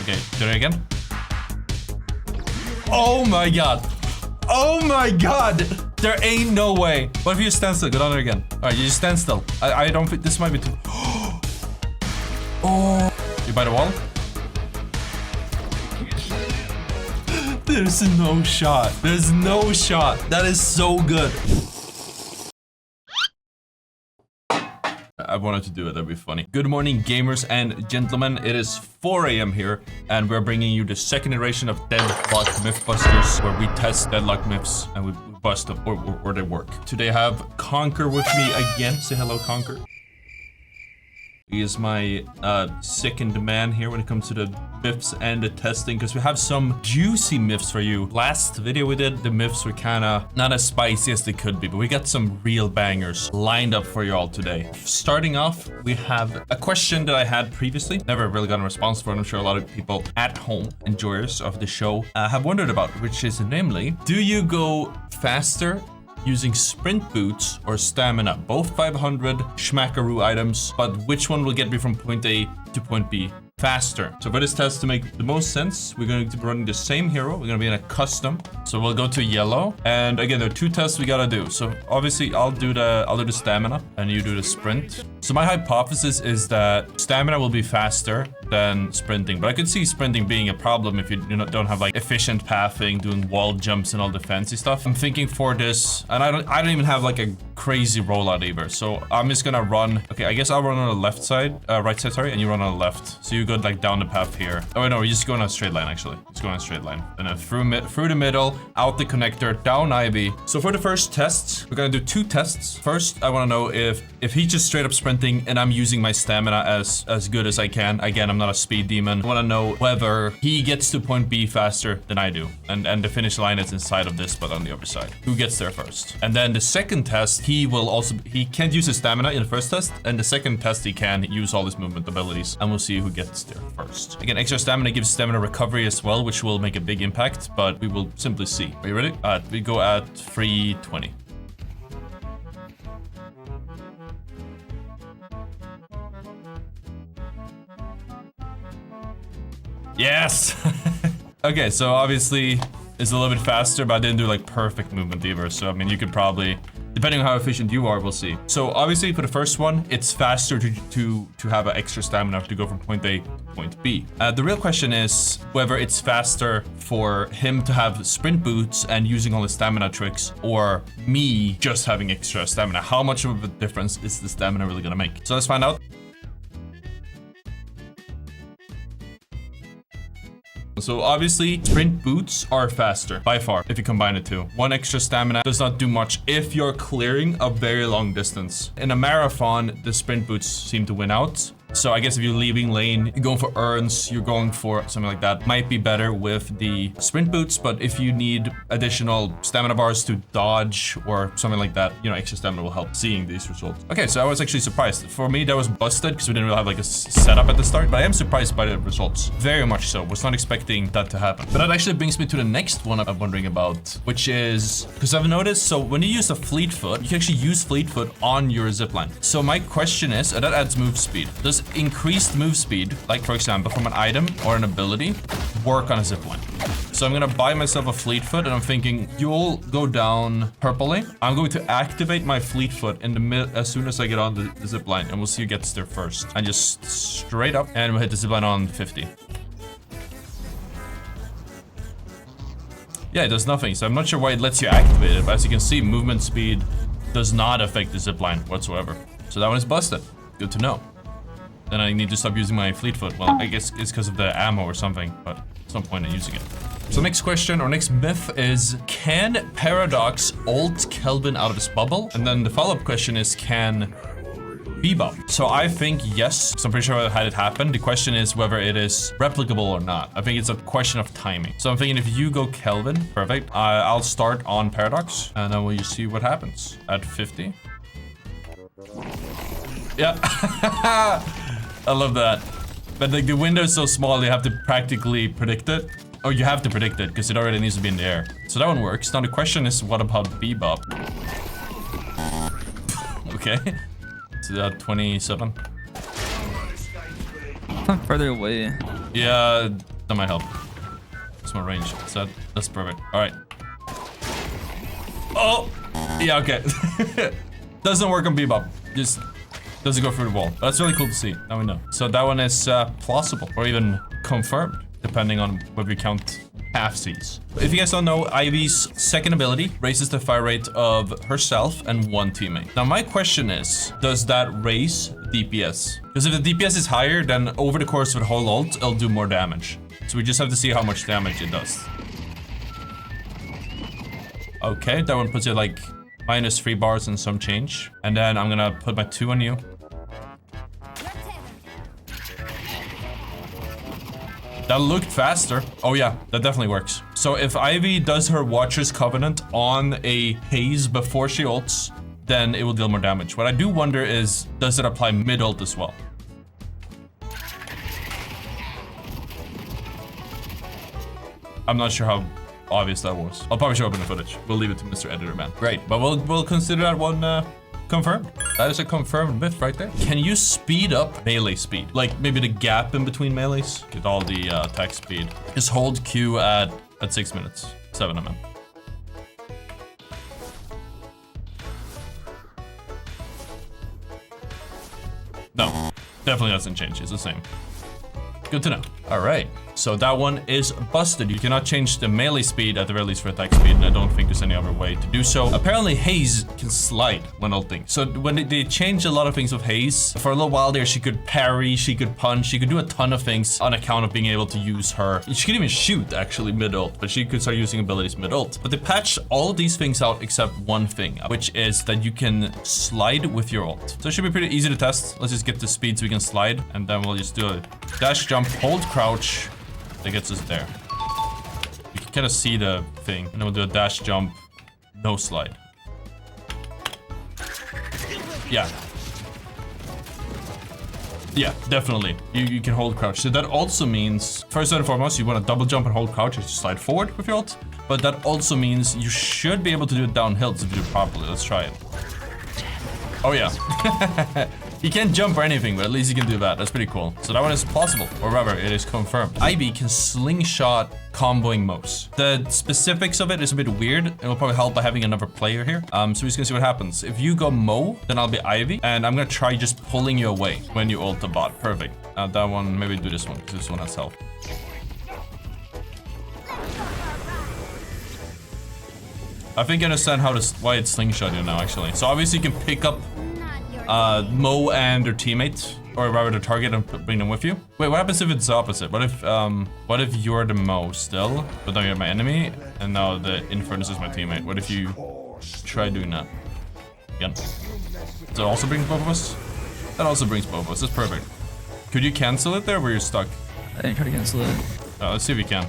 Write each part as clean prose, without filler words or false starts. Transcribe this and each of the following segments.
Okay, do it again. Oh my god. Oh my god. There ain't no way. What if you stand still? Go down there again. All right, you just stand still. I don't think this might be too... Oh. You by the wall? There's no shot. There's no shot. That is so good. I wanted to do it, that'd be funny. Good morning, gamers and gentlemen. It is 4 a.m. here, and we're bringing you the second iteration of Deadlock Mythbusters, where we test Deadlock myths and we bust them or they work. Today I have Conquer with me again. Say hello, Conquer. He is my second man here when it comes to the myths and the testing, because we have some juicy myths for you. Last video we did, the myths were kind of not as spicy as they could be, but we got some real bangers lined up for you all today. Starting off, we have a question that I had previously, never really got a response for, and I'm sure a lot of people at home, enjoyers of the show, have wondered about, which is namely, do you go faster using sprint boots or stamina? Both 500 schmackaroo items, but which one will get me from point A to point B faster? So for this test to make the most sense, we're going to be running the same hero. We're going to be in a custom. So we'll go to yellow. And again, there are 2 tests we got to do. So obviously I'll do the stamina and you do the sprint. So my hypothesis is that stamina will be faster than sprinting, but I could see sprinting being a problem if you don't have like efficient pathing, doing wall jumps and all the fancy stuff. I'm thinking for this, and I don't even have like a crazy rollout either. So I'm just gonna run. Okay, I guess I'll run on the left side, right side, sorry, and you run on the left. So you go like down the path here. Oh no, we're just going on a straight line actually. Just going on a straight line, and then through the middle, out the connector, down Ivy. So for the first test, we're gonna do 2 tests. First, I want to know if he's just straight up sprinting and I'm using my stamina as good as I can. Again, I'm not a speed demon. I want to know whether he gets to point B faster than I do, and the finish line is inside of this, but on the other side. Who gets there first? And then the second test, he can't use his stamina in the first test, and the second test he can use all his movement abilities, and we'll see who gets there first. Again, extra stamina gives stamina recovery as well, which will make a big impact, but we will simply see. Are you ready? We go at 320. Yes! Okay, so obviously it's a little bit faster, but I didn't do like perfect movement either. So I mean, you could probably, depending on how efficient you are, we'll see. So obviously for the first one, it's faster to have an extra stamina to go from point A to point B. The real question is whether it's faster for him to have sprint boots and using all the stamina tricks, or me just having extra stamina. How much of a difference is the stamina really gonna make? So let's find out. So obviously, sprint boots are faster by far if you combine the 2. 1 extra stamina does not do much if you're clearing a very long distance. In a marathon, the sprint boots seem to win out. So I guess if you're leaving lane, you're going for urns, you're going for something like that, might be better with the sprint boots. But if you need additional stamina bars to dodge or something like that, you know, extra stamina will help seeing these results. Okay, so I was actually surprised. For me, that was busted because we didn't really have like a setup at the start, but I am surprised by the results. Very much so. Was not expecting that to happen. But that actually brings me to the next one I'm wondering about, which is, because I've noticed, so when you use a fleet foot, you can actually use fleet foot on your zipline. So my question is, that adds move speed. Does increased move speed, like for example from an item or an ability, work on a zipline? So I'm gonna buy myself a fleet foot, and I'm thinking you'll go down purpley. I'm going to activate my fleet foot in the mid as soon as I get on the zipline, and we'll see who gets there first. And just straight up, and we'll hit the zipline on 50. Yeah, it does nothing, so I'm not sure why it lets you activate it, but as you can see, movement speed does not affect the zipline whatsoever. So that one is busted. Good to know. Then I need to stop using my fleet foot. Well, I guess it's because of the ammo or something, but there's no point in using it. So next question or next myth is, can Paradox ult Kelvin out of his bubble? And then the follow-up question is, can Bebop? So I think yes, so I'm pretty sure I had it happen. The question is whether it is replicable or not. I think it's a question of timing. So I'm thinking if you go Kelvin, perfect. I'll start on Paradox, and then we'll just see what happens at 50. Yeah. I love that. But like the window is so small, you have to practically predict it. Or you have to predict it because it already needs to be in the air. So that one works. Now the question is, what about Bebop? Okay. So that 27. I'm further away. Yeah, that might help. It's more range. So that's perfect. All right. Oh, yeah, okay. Doesn't work on Bebop. Just doesn't go through the wall. That's really cool to see. Now we know. So that one is plausible or even confirmed, depending on whether we count half-Cs. If you guys don't know, Ivy's second ability raises the fire rate of herself and one teammate. Now my question is, does that raise DPS? Because if the DPS is higher, then over the course of the whole ult, it'll do more damage. So we just have to see how much damage it does. Okay, that one puts it like -3 bars and some change. And then I'm gonna put my 2 on you. That looked faster. Oh yeah, that definitely works. So if Ivy does her Watcher's Covenant on a Haze before she ults, then it will deal more damage. What I do wonder is, does it apply mid-ult as well? I'm not sure how obvious that was. I'll probably show up in the footage. We'll leave it to Mr. Editor Man. Great, but we'll consider that one confirmed. That is a confirmed myth right there. Can you speed up melee speed? Like maybe the gap in between melees? Get all the attack speed. Just hold Q at 6 minutes. 7 mm. No, definitely doesn't change. It's the same. Good to know. All right, so that one is busted. You cannot change the melee speed at the very least for attack speed, and I don't think there's any other way to do so. Apparently Haze can slide when ulting. So when they changed a lot of things with Haze, for a little while there, she could parry, she could punch, she could do a ton of things on account of being able to use her. She could even shoot actually mid-ult, but she could start using abilities mid-ult. But they patched all of these things out except one thing, which is that you can slide with your ult. So it should be pretty easy to test. Let's just get the speed so we can slide, and then we'll just do a dash jump, hold crouch. That gets us there. You can kind of see the thing. And then we'll do a dash jump, no slide. Yeah. Yeah, definitely. You can hold crouch. So that also means, first and foremost, you want to double jump and hold crouch as you slide forward with your ult. But that also means you should be able to do it downhill if you do it properly. Let's try it. Oh yeah. You can't jump or anything, but at least you can do that. That's pretty cool. So that one is possible, or rather, it is confirmed. Ivy can slingshot comboing Mo's. The specifics of it is a bit weird. It will probably help by having another player here. So we're just gonna see what happens. If you go Mo, then I'll be Ivy, and I'm gonna try just pulling you away when you ult the bot. Perfect. That one, maybe do this one, because this one has health. I think I understand why it's slingshot you now, actually. So obviously you can pick up Mo and their teammate, or rather the target, and bring them with you. Wait, what happens if it's the opposite? What if you're the Mo still, but now you're my enemy, and now the Infernus is my teammate? What if you try doing that again? Does that also bring both of us? That also brings both of us. That's perfect. Could you cancel it there where you're stuck? I didn't try to cancel it. Let's see if we can.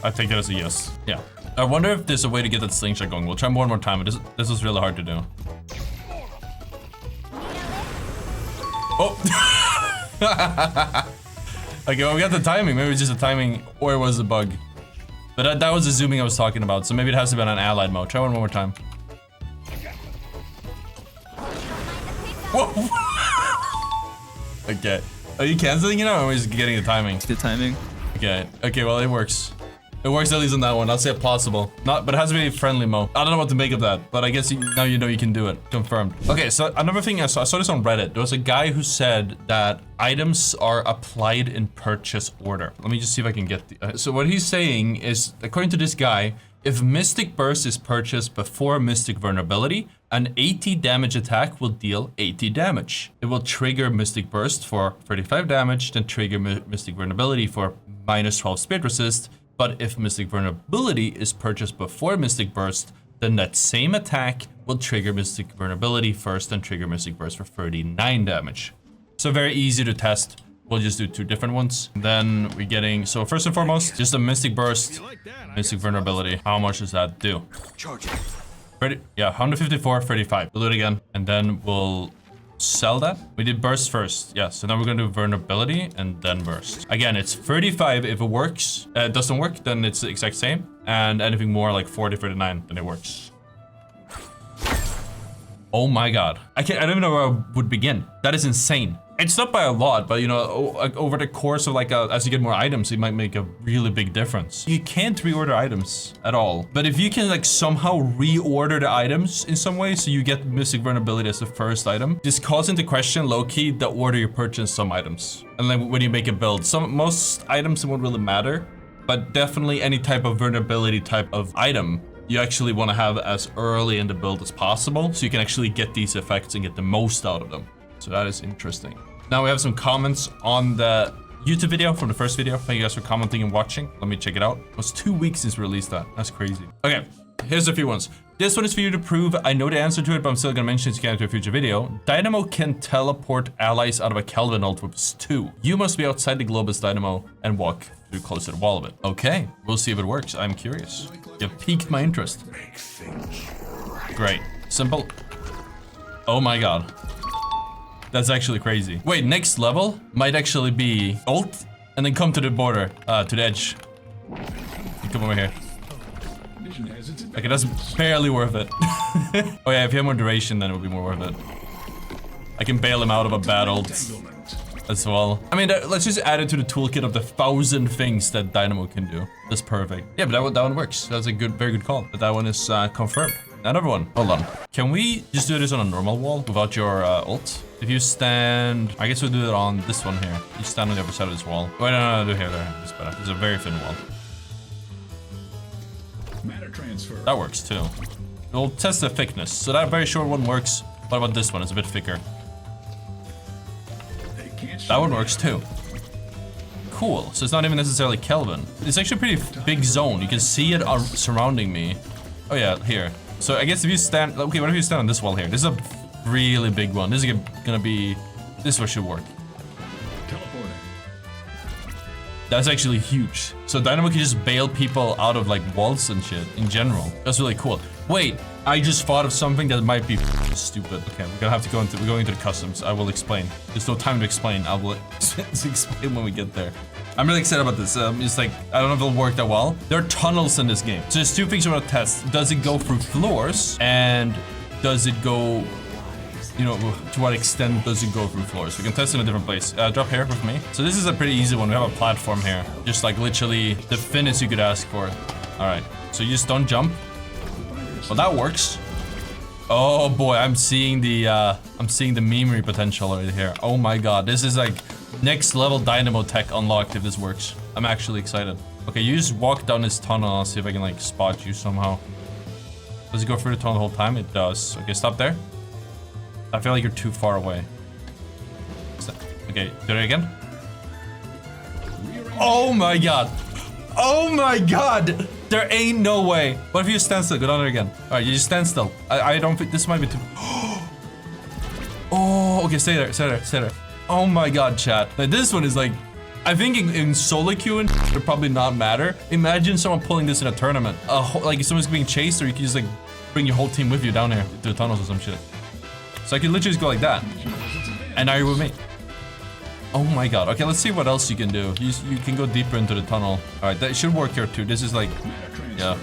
I take that as a yes. Yeah. I wonder if there's a way to get that slingshot going. We'll try one more time, but this is really hard to do. Oh! Okay, well, we got the timing. Maybe it's just a timing, or it was a bug. But that was the zooming I was talking about, so maybe it has to be on an allied mode. Try one more time. Whoa! Okay. Are you canceling it now, or are we just getting the timing? The timing. Okay. Okay, well, it works. It works at least on that one. I'll say possible. But it has to be friendly Mo. I don't know what to make of that, but I guess now you know you can do it. Confirmed. Okay, so another thing I saw this on Reddit. There was a guy who said that items are applied in purchase order. Let me just see if I can get the... so what he's saying is, according to this guy, if Mystic Burst is purchased before Mystic Vulnerability, an 80 damage attack will deal 80 damage. It will trigger Mystic Burst for 35 damage, then trigger Mystic Vulnerability for -12 Spirit Resist. But if Mystic Vulnerability is purchased before Mystic Burst, then that same attack will trigger Mystic Vulnerability first and trigger Mystic Burst for 39 damage. So very easy to test. We'll just do 2 different ones. Then we're getting, so first and foremost, just a Mystic Burst, Mystic Vulnerability. How much does that do? 154, 35. We'll do it again. And then we'll sell that. We did burst first. Yeah, so now we're gonna do vulnerability and then burst. Again, it's 35 if it works. It doesn't work, then it's the exact same. And anything more like 40, 39, then it works. Oh my god. I don't even know where I would begin. That is insane. It's not by a lot, but you know, over the course of like, as you get more items, it might make a really big difference. You can't reorder items at all. But if you can like somehow reorder the items in some way, so you get Mystic Vulnerability as the first item, this calls into question low-key the order you purchase some items. And then when you make a build, most items won't really matter, but definitely any type of vulnerability type of item, you actually want to have as early in the build as possible, so you can actually get these effects and get the most out of them. So that is interesting. Now we have some comments on the YouTube video from the first video. Thank you guys for commenting and watching. Let me check it out. It was 2 weeks since we released that. That's crazy. Okay, here's a few ones. This one is for you to prove. I know the answer to it, but I'm still gonna mention it again to a future video. Dynamo can teleport allies out of a Kelvin ult with his 2. You must be outside the globe as Dynamo and walk through close to the wall of it. Okay, we'll see if it works. I'm curious. You've piqued my interest. Great. Simple. Oh my god. That's actually crazy. Wait, next level might actually be ult and then come to the border, to the edge. Come over here. Okay, that's barely worth it. Oh yeah, if you have more duration, then it would be more worth it. I can bail him out of a battle as well. I mean, let's just add it to the toolkit of the 1,000 things that Dynamo can do. That's perfect. Yeah, but that one works. That's a very good call. But that one is confirmed. Another one. Hold on. Can we just do this on a normal wall without your ult? If you stand, I guess we'll do it on this one here. You stand on the other side of this wall. Wait, no, do here, there. It's better. It's a very thin wall. Matter transfer. That works too. We'll test the thickness. So that very short one works. What about this one? It's a bit thicker. That one works too. Cool. So it's not even necessarily Kelvin. It's actually a pretty big zone. You can see it surrounding me. Oh yeah, here. So I guess if you stand, okay, what if you stand on this wall here? This is a really big one. This is gonna be, this one should work. Teleporting. That's actually huge. So Dynamo can just bail people out of like walls and shit in general. That's really cool. Wait, I just thought of something that might be stupid. Okay, we're gonna have to go into, we're going into the customs. I will explain. There's no time to explain. I will explain when we get there. I'm really excited about this. It's like, I don't know if it'll work that well. There are tunnels in this game. So there's 2 things I want to test. Does it go through floors? And does it go, you know, to what extent does it go through floors? We can test in a different place. Drop here with me. So this is a pretty easy one. We have a platform here. Just like literally the thinnest you could ask for. All right, so you just don't jump. Well, that works. Oh boy, I'm seeing the memery potential right here. Oh my god, this is like next level Dynamo tech unlocked if this works. I'm actually excited. Okay, you just walk down this tunnel. I'll see if I can like spot you somehow. Does it go through the tunnel the whole time? It does. Okay, stop there. I feel like you're too far away. Okay, do it again. Oh my god. Oh my god. There ain't no way. What if you stand still? Go down there again. All right, you just stand still. I don't think this might be too. Oh, okay, stay there, stay there, stay there. Oh my god, chat. Like, this one is like, I think in solo queue and it'll probably not matter. Imagine someone pulling this in a tournament. Like if someone's being chased, or you can just like bring your whole team with you down here to the tunnels or some shit. So I can literally just go like that. And now you're with me. Oh my god. Okay, let's see what else you can do. You can go deeper into the tunnel. All right, that should work here too. This is like, yeah.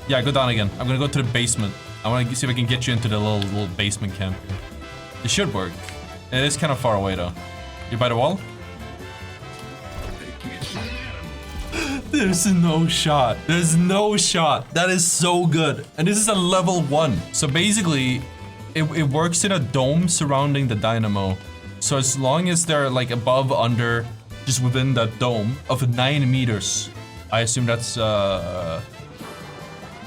Yeah, go down again. I'm gonna go to the basement. I want to see if I can get you into the little basement camp. It should work. It is kind of far away though. You're by the wall? There's no shot. There's no shot. That is so good. And this is a level 1. So basically, it works in a dome surrounding the Dynamo. So as long as they're like above, under, just within that dome of 9 meters, I assume that's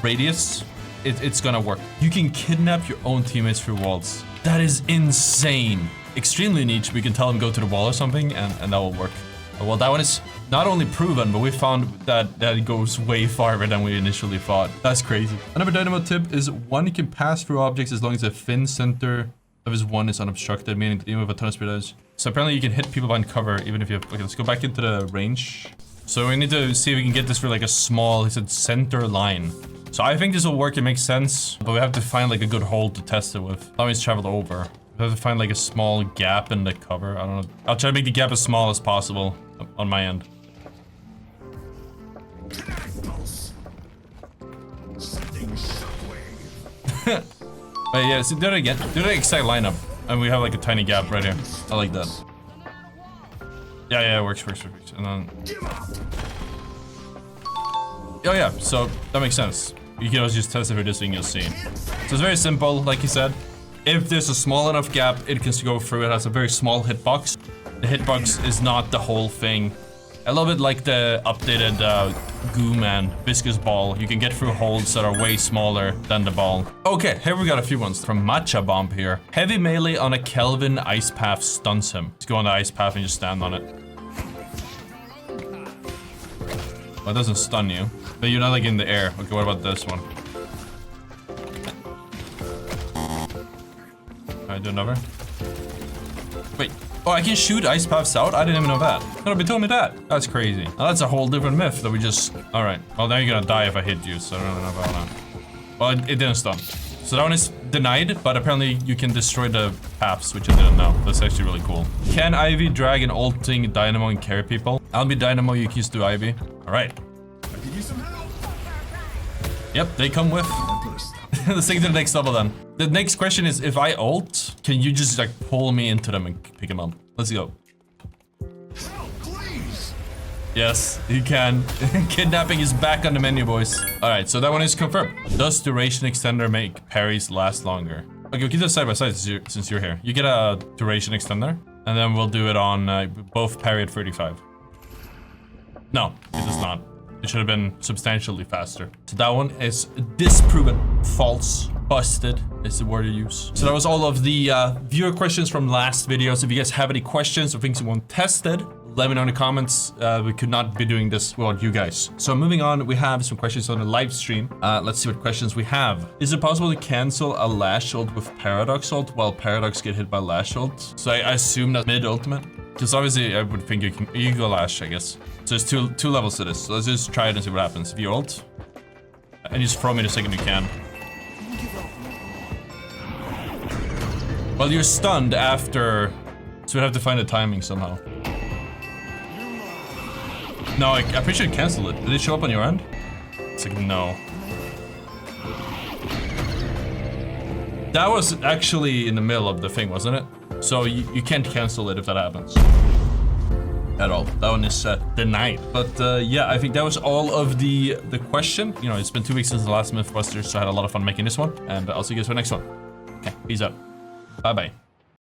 radius, it's gonna work. You can kidnap your own teammates through walls. That is insane. Extremely niche. We can tell them go to the wall or something, and that will work. Well, that one is not only proven, but we found that it goes way farther than we initially thought. That's crazy. Another Dynamo tip is 1 can pass through objects as long as the thin center of his 1 is unobstructed, meaning even with a ton of speed edge. So apparently you can hit people behind cover even if you have, okay, let's go back into the range. So we need to see if we can get this for like a small, he said center line. So I think this will work, it makes sense, but we have to find like a good hole to test it with. Now he's traveled over. We have to find like a small gap in the cover. I don't know. I'll try to make the gap as small as possible on my end. But yeah, so do it again. Do the exact lineup. And we have like a tiny gap right here. I like that. Yeah, it works. And then... Oh yeah, so that makes sense. You can always just test it for this thing, you'll see. So it's very simple, like you said. If there's a small enough gap, it can go through. It has a very small hitbox. The hitbox is not the whole thing. A little bit like the updated goo man, viscous ball. You can get through holes that are way smaller than the ball. Okay, here we got a few ones from Matcha Bomb here. Heavy melee on a Kelvin ice path stuns him. Just go on the ice path and just stand on it. Well, it doesn't stun you. But you're not like in the air. Okay, what about this one? Alright, do another. Wait. Oh, I can shoot ice paths out? I didn't even know that. Nobody told me that. That's crazy. Now, that's a whole different myth that we just... Alright. Well, now you're gonna die if I hit you, so I don't know about that. Well, it didn't stun. So that one is denied, but apparently you can destroy the paths, which I didn't know. That's actually really cool. Can Ivy drag an ulting Dynamo and carry people? I'll be Dynamo, you can just do Ivy. Alright. Yep, they come with. Let's take it to the next level then. The next question is, if I ult, can you just like pull me into them and pick them up? Let's go. Yes, you can. Kidnapping is back on the menu, boys. Alright, so that one is confirmed. Does duration extender make parries last longer? Okay, we'll keep this side by side since you're here. You get a duration extender, and then we'll do it on both parry at 35. No, it does not. It should have been substantially faster. So that one is disproven. False. Busted is the word to use. So that was all of the viewer questions from last video. So if you guys have any questions or things you want tested, let me know in the comments. We could not be doing this without you guys. So moving on, we have some questions on the live stream. Let's see what questions we have. Is it possible to cancel a Lash ult with Paradox ult while Paradox get hit by Lash ult? So I assume that's mid-ultimate. Because obviously I would think you can go Lash, I guess. So there's two levels to this. So let's just try it and see what happens. If you ult, and just throw me the second you can. Well, you're stunned after, so we have to find the timing somehow. No, I'm pretty sure it canceled it. Did it show up on your end? It's like, no. That was actually in the middle of the thing, wasn't it? So you can't cancel it if that happens. At all. That one is denied. But yeah, I think that was all of the question. You know, it's been 2 weeks since the last Mythbusters, so I had a lot of fun making this one. And I'll see you guys for the next one. Okay, peace out. Bye-bye.